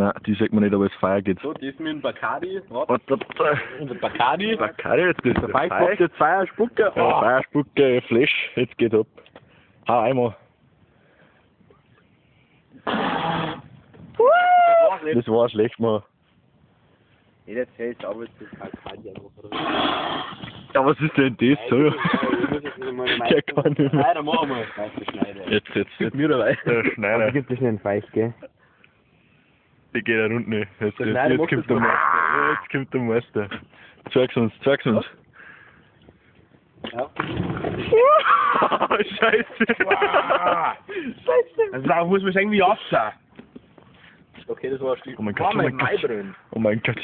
Nein, die sagt man nicht, aber das Feuer geht. So, das mit dem Bacardi. Warte. Unser Bacardi. Bacardi, jetzt ist Der Falk kommt jetzt Feierspucke. Ja, Feierspucke, Flash, jetzt geht ab. Hau einmal. Das war schlecht, Mann. Jeder zählt, aber es ist Bacardi einfach. Ja, was ist denn das? So? Der kann nicht mehr. Nein, dann machen wir das Schneider. Jetzt. Mir dabei. Der Schneider. gibt es einen Feich, gell? Die geht da unten nicht. Jetzt Schneider macht kommt das der Meister. Jetzt kommt der Meister. Zeig's uns. Ja. Scheiße. Also da muss man irgendwie abschauen. Okay, das war ein Stück. Oh mein Gott, oh mein Gott. Oh mein Gott.